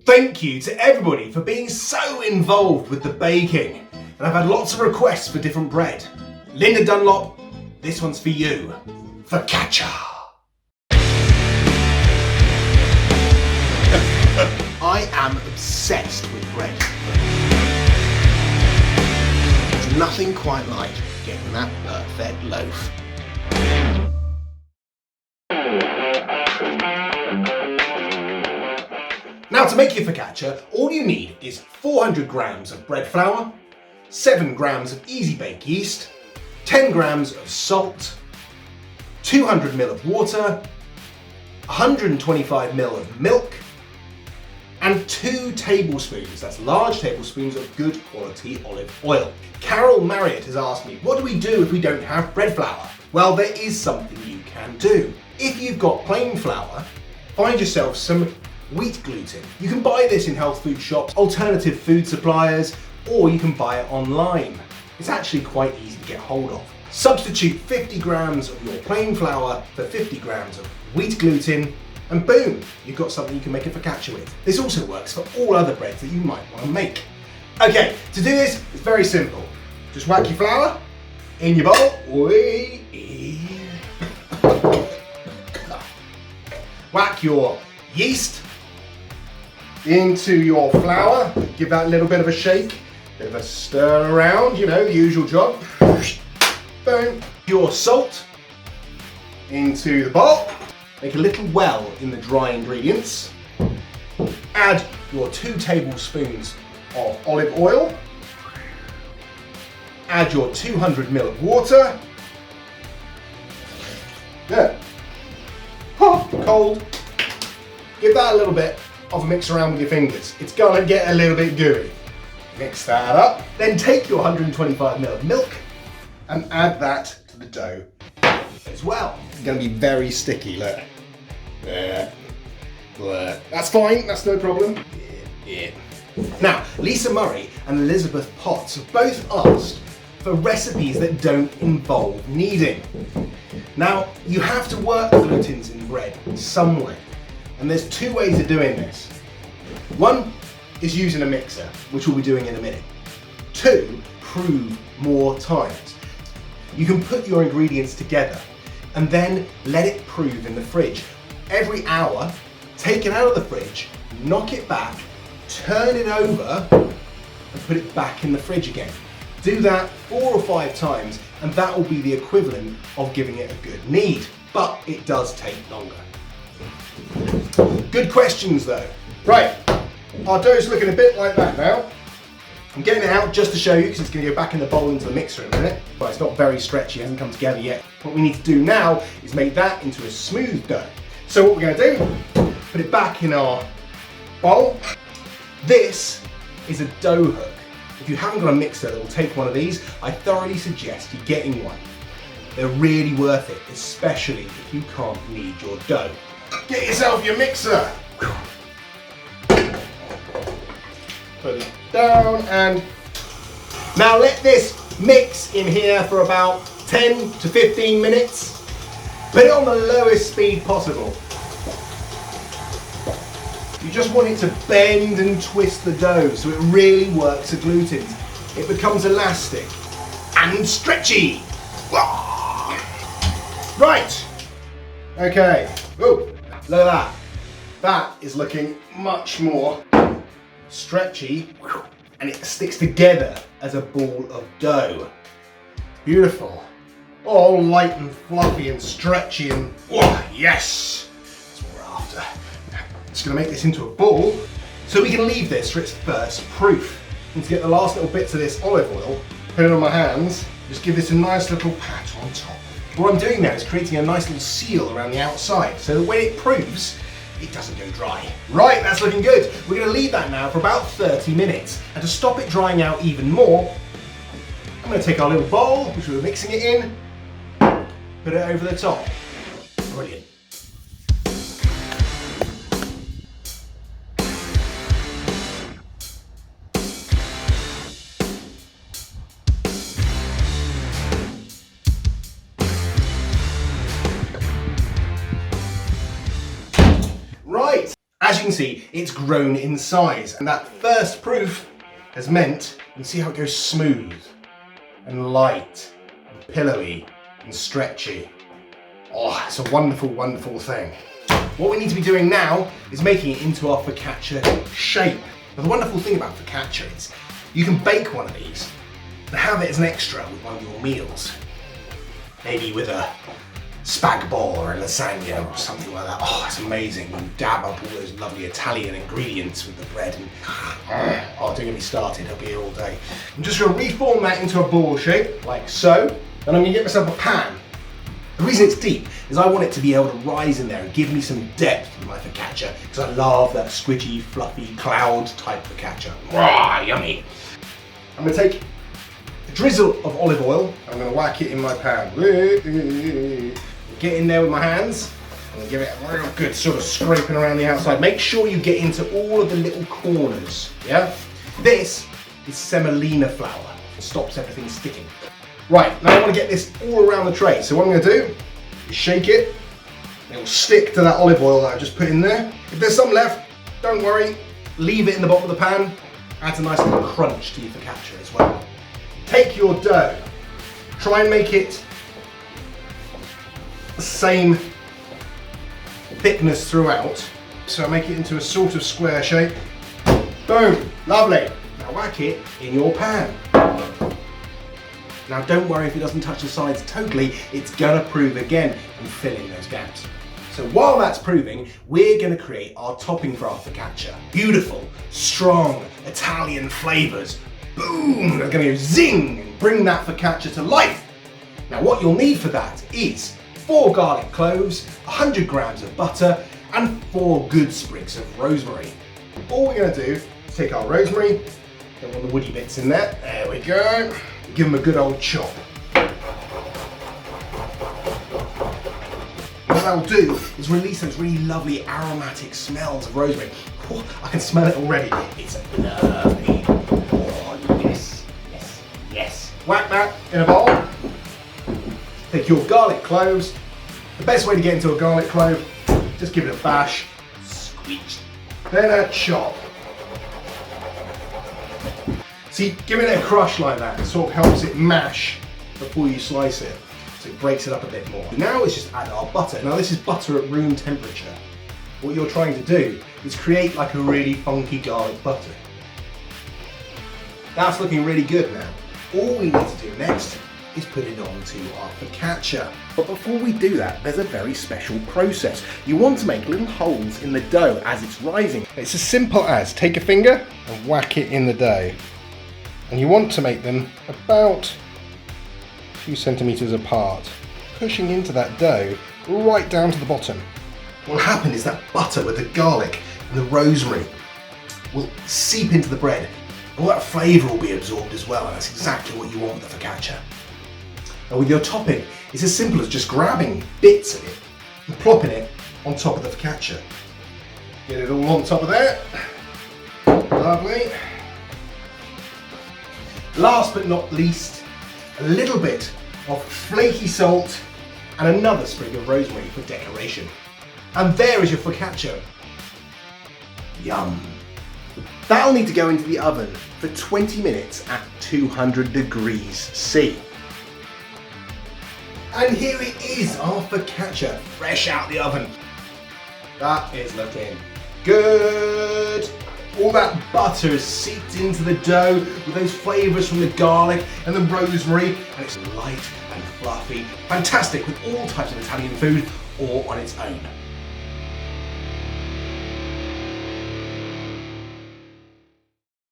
Thank you to everybody for being so involved with the baking. And I've had lots of requests for different bread. Linda Dunlop, this one's for you. Focaccia. I am obsessed with bread. There's nothing quite like getting that perfect loaf. Now to make your focaccia, all you need is 400 grams of bread flour, 7 grams of easy bake yeast, 10 grams of salt, 200 ml of water, 125 ml of milk, and 2 tablespoons, that's large tablespoons of good quality olive oil. Carol Marriott has asked me, what do we do if we don't have bread flour? Well, there is something you can do. If you've got plain flour, find yourself some wheat gluten. You can buy this in health food shops, alternative food suppliers, or you can buy it online. It's actually quite easy to get hold of. Substitute 50 grams of your plain flour for 50 grams of wheat gluten, and boom, you've got something you can make a focaccia with. This also works for all other breads that you might want to make. Okay, to do this, it's very simple. Just whack your flour in your bowl. Whack your yeast into your flour, give that a little bit of a shake, bit of a stir around, you know, the usual job. Boom. Your salt into the bowl, make a little well in the dry ingredients, add your 2 tablespoons of olive oil, add your 200 ml of water, yeah, hot, cold, give that a little bit of a mix around with your fingers. It's gonna get a little bit gooey. Mix that up. Then take your 125 ml of milk and add that to the dough as well. It's gonna be very sticky, look. That's fine, that's no problem. Now, Lisa Murray and Elizabeth Potts have both asked for recipes that don't involve kneading. Now, you have to work glutens in bread some way. And there's 2 ways of doing this. One is using a mixer, which we'll be doing in a minute. 2, prove more times. You can put your ingredients together and then let it prove in the fridge. Every hour, take it out of the fridge, knock it back, turn it over, and put it back in the fridge again. Do that 4 or 5 times, and that will be the equivalent of giving it a good knead, but it does take longer. Good questions though. Right, our dough's looking a bit like that now. I'm getting it out just to show you because it's going to go back in the bowl into the mixer in a minute. But it's not very stretchy, it hasn't come together yet. What we need to do now is make that into a smooth dough. So what we're going to do, put it back in our bowl. This is a dough hook. If you haven't got a mixer that will take one of these, I thoroughly suggest you getting one. They're really worth it, especially if you can't knead your dough. Get yourself your mixer. Put it down and now let this mix in here for about 10 to 15 minutes. Put it on the lowest speed possible. You just want it to bend and twist the dough so it really works the glutens. It becomes elastic and stretchy. Right. Okay. Oh, look at that. That is looking much more stretchy and it sticks together as a ball of dough. Beautiful. All light and fluffy and stretchy and oh, yes, that's what we're after. Just gonna make this into a ball so we can leave this for its first proof. And to get the last little bits of this olive oil, put it on my hands, just give this a nice little pat on top. What I'm doing now is creating a nice little seal around the outside so that when it proofs, it doesn't go dry. Right, that's looking good. We're going to leave that now for about 30 minutes. And to stop it drying out even more, I'm going to take our little bowl, which we were mixing it in, put it over the top. Brilliant. as you can see, it's grown in size, and that first proof has meant, you can see how it goes smooth and light and pillowy and stretchy. Oh, it's a wonderful, wonderful thing. What we need to be doing now is making it into our focaccia shape. Now, the wonderful thing about focaccia is you can bake one of these and have it as an extra with one of your meals. Maybe with a spag bol or a lasagna or something like that. Oh, it's amazing. You dab up all those lovely Italian ingredients with the bread and oh, don't get me started, I'll be here all day. I'm just going to reform that into a ball shape, like so. Then I'm going to get myself a pan. The reason it's deep is I want it to be able to rise in there and give me some depth in my focaccia, because I love that squidgy, fluffy, cloud type focaccia. Rah, yummy. I'm going to take a drizzle of olive oil, I'm going to whack it in my pan. Get in there with my hands and give it a real good sort of scraping around the outside. Make sure you get into all of the little corners, yeah? This is semolina flour. It stops everything sticking. Right, now I want to get this all around the tray. So what I'm going to do is shake it. It will stick to that olive oil that I've just put in there. If there's some left, don't worry. Leave it in the bottom of the pan. Adds a nice little crunch to your focaccia as well. Take your dough. Try and make it the same thickness throughout. So make it into a sort of square shape. Boom, lovely. Now whack it in your pan. Now don't worry if it doesn't touch the sides totally, it's gonna prove again and fill in those gaps. So while that's proving, we're gonna create our topping for our focaccia. Beautiful, strong Italian flavors. Boom, they're gonna go zing and bring that focaccia to life. Now what you'll need for that is 4 garlic cloves, 100 grams of butter, and 4 good sprigs of rosemary. All we're gonna do is take our rosemary, get all the woody bits in there, there we go. Give them a good old chop. What that'll do is release those really lovely aromatic smells of rosemary. Oh, I can smell it already. It's lovely. Oh, yes, yes, yes. Whack that in a bowl. Take your garlic cloves. The best way to get into a garlic clove, just give it a bash, squeeze, then a chop. See, giving it a crush like that sort of helps it mash before you slice it, so it breaks it up a bit more. Now let's just add our butter. Now this is butter at room temperature. What you're trying to do is create like a really funky garlic butter. That's looking really good now. All we need to do next is put it onto our focaccia. But before we do that, there's a very special process. You want to make little holes in the dough as it's rising. It's as simple as take a finger and whack it in the dough. And you want to make them about a few centimetres apart, pushing into that dough right down to the bottom. What will happen is that butter with the garlic and the rosemary will seep into the bread. All that flavour will be absorbed as well, and that's exactly what you want with the focaccia. And with your topping, it's as simple as just grabbing bits of it and plopping it on top of the focaccia. Get it all on top of there. Lovely. Last but not least, a little bit of flaky salt and another sprig of rosemary for decoration. And there is your focaccia. Yum. That'll need to go into the oven for 20 minutes at 200 degrees C. And here it is, our focaccia, fresh out the oven. That is looking good. All that butter is seeped into the dough with those flavours from the garlic and the rosemary, and it's light and fluffy. Fantastic with all types of Italian food or on its own.